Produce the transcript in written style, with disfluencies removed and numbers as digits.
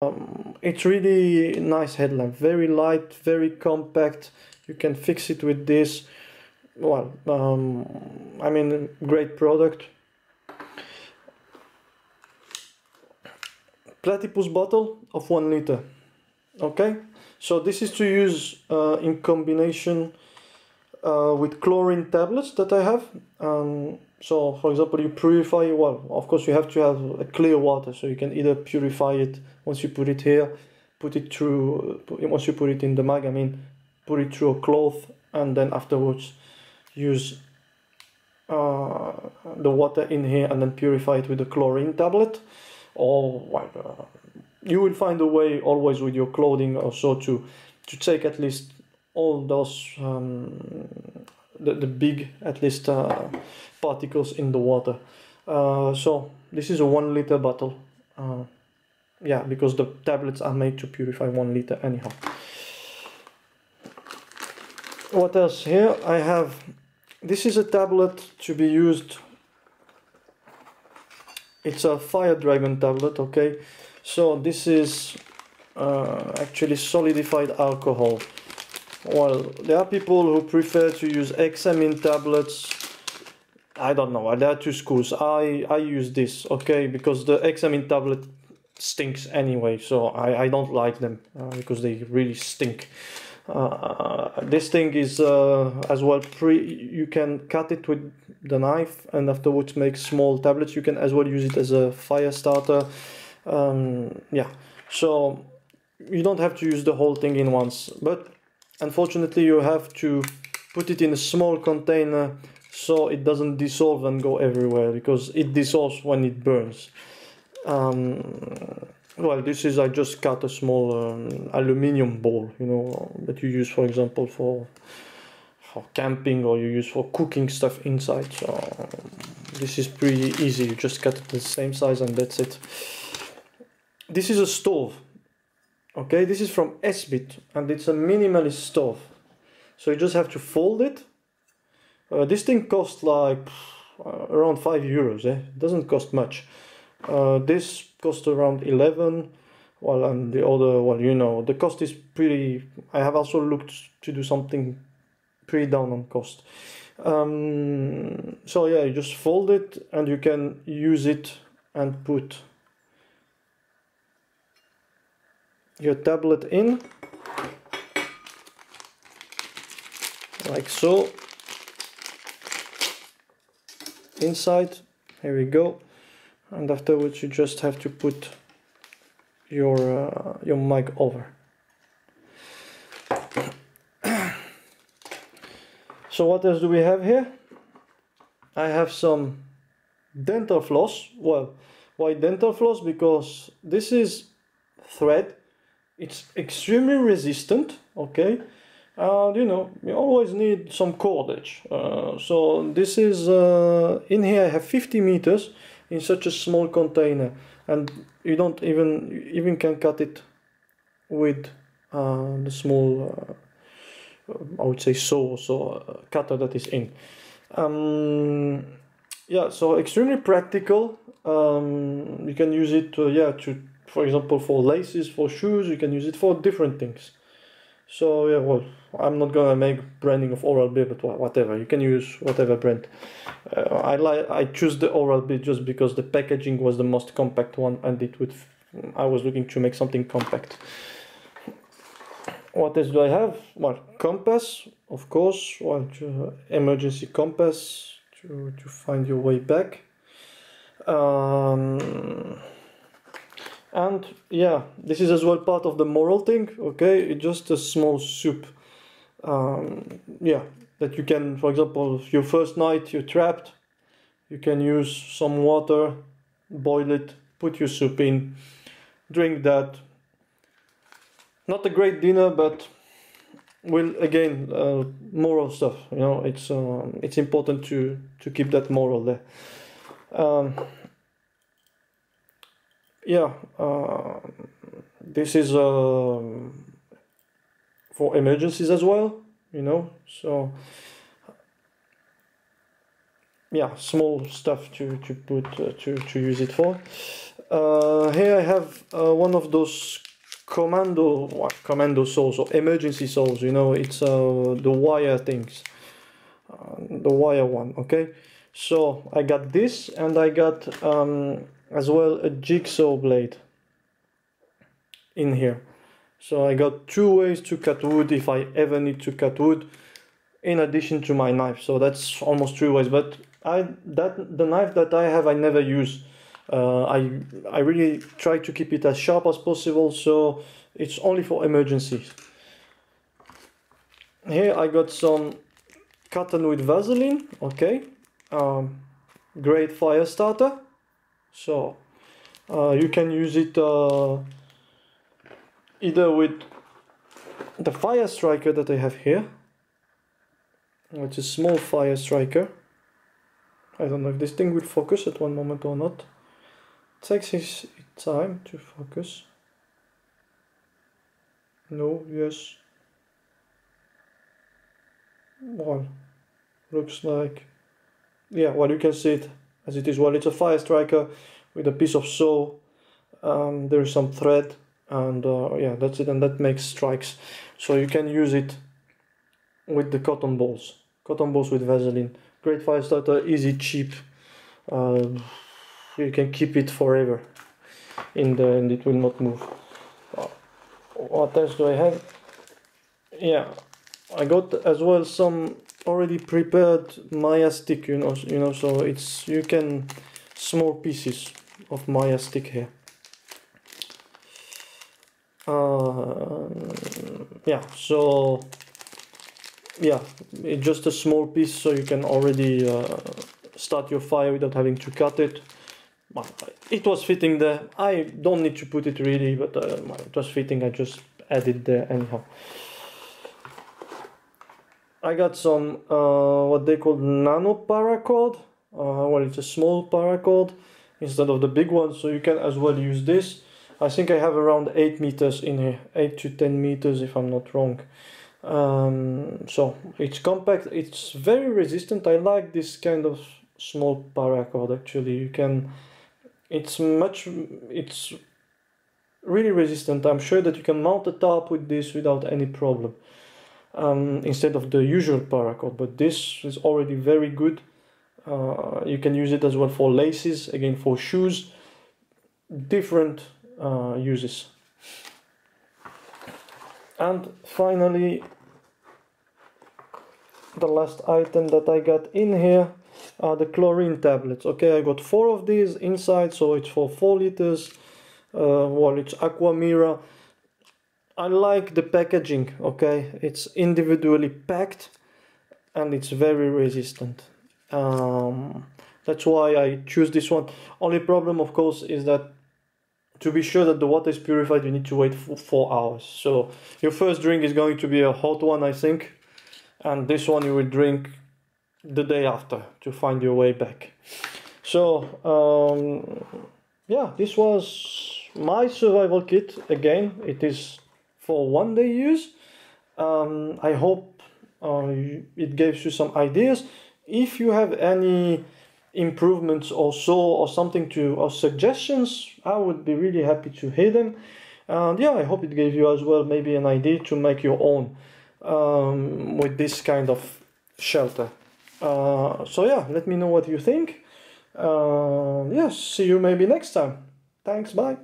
It's really nice headlamp, very light, very compact. You can fix it with this. Well, I mean, great product. Platypus bottle of 1 liter. Okay, so this is to use in combination with chlorine tablets that I have. So for example, you purify, well, of course you have to have a clear water, so you can either purify it once you put it here, put it through, once you put it in the mug, I mean, put it through a cloth, and then afterwards use the water in here and then purify it with a chlorine tablet. Or well, you will find a way always with your clothing also to take at least all those the big at least particles in the water. So this is a 1 liter bottle. Yeah, because the tablets are made to purify 1 liter anyhow. What else here? I have, this is a tablet to be used. It's a fire dragon tablet, okay? So this is actually solidified alcohol. Well, there are people who prefer to use hexamine tablets. I don't know, there are two schools. I use this, okay? Because the hexamine tablet stinks anyway, so I don't like them because they really stink. This thing is as well you can cut it with the knife and afterwards make small tablets. You can as well use it as a fire starter. Yeah, so you don't have to use the whole thing in once, but unfortunately you have to put it in a small container so it doesn't dissolve and go everywhere, because it dissolves when it burns. Well, this is, I just cut a small aluminium bowl, you know, that you use, for example, for camping, or you use for cooking stuff inside. So this is pretty easy. You just cut it the same size and that's it. This is a stove. Okay, this is from Esbit and it's a minimalist stove. So you just have to fold it. This thing costs like around 5 euros. It doesn't cost much. This cost around 11, well, and the other, well, you know, the cost is pretty. I have also looked to do something pretty down on cost. So yeah, you just fold it and you can use it and put your tablet in like so. Inside, here we go. And afterwards you just have to put your mic over. So what else do we have here? I have some dental floss. Well, why dental floss? Because this is thread. It's extremely resistant, okay? You know, you always need some cordage. So this is, in here I have 50 meters in such a small container, and you don't even can cut it with the small I would say saw, so cutter that is in. Yeah, so extremely practical. You can use it yeah, to, for example, for laces, for shoes. You can use it for different things. So yeah, well, I'm not gonna make branding of Oral-B, but whatever, you can use whatever brand. I choose the Oral-B just because the packaging was the most compact one, and I was looking to make something compact. What else do I have? Well, compass, of course. Well, emergency compass to find your way back. And yeah, this is as well part of the moral thing, okay? It's just a small soup. Yeah, that you can, for example, your first night you're trapped, you can use some water, boil it, put your soup in, drink that. Not a great dinner, but will again moral stuff. You know, it's important to keep that moral there. Yeah, this is for emergencies as well, you know. So yeah, small stuff to put to use it for. Here I have one of those commando saws or emergency saws. You know, it's the wire things, the wire one. Okay, so I got this, and I got as well a jigsaw blade in here. So I got two ways to cut wood if I ever need to cut wood, in addition to my knife. So that's almost three ways. But the knife that I have, I never use. I really try to keep it as sharp as possible, so it's only for emergencies. Here I got some cotton with Vaseline. Okay, great fire starter. So you can use it either with the fire striker that I have here. It's a small fire striker. I don't know if this thing will focus at one moment or not. It takes its time to focus. No, yes. Well, looks like, yeah, well, you can see it as it is. Well, it's a fire striker with a piece of saw. There is some thread, and yeah, that's it, and that makes strikes. So you can use it with the cotton balls with Vaseline. Great fire starter, easy, cheap. You can keep it forever and it will not move. What else do I have? Yeah, I got as well some already prepared Maya stick, you know, so it's, you can, small pieces of Maya stick here. Yeah, so yeah, it's just a small piece, so you can already start your fire without having to cut it. It was fitting there. I don't need to put it really, but it was fitting. I just added there anyhow. I got some what they call nano paracord. Well, it's a small paracord instead of the big one, so you can as well use this. I think I have around 8 meters in here, 8 to 10 meters if I'm not wrong. So it's compact, it's very resistant. I like this kind of small paracord. Actually, you can, it's really resistant. I'm sure that you can mount a tarp with this without any problem, instead of the usual paracord, but this is already very good. You can use it as well for laces, again for shoes, different uses. And finally, the last item that I got in here are the chlorine tablets. Okay, I got 4 of these inside, so it's for 4 liters. Well, it's Aqua Mira. I like the packaging, okay? It's individually packed and it's very resistant. That's why I choose this one. Only problem, of course, is that to be sure that the water is purified, you need to wait for 4 hours. So your first drink is going to be a hot one, I think. And this one you will drink the day after to find your way back. So, yeah, this was my survival kit. Again, it is for 1 day use. I hope it gives you some ideas. If you have any improvements or so, or something to, or suggestions, I would be really happy to hear them. And yeah, I hope it gave you as well maybe an idea to make your own with this kind of shelter. So yeah, let me know what you think. Yes, see you maybe next time. Thanks, bye.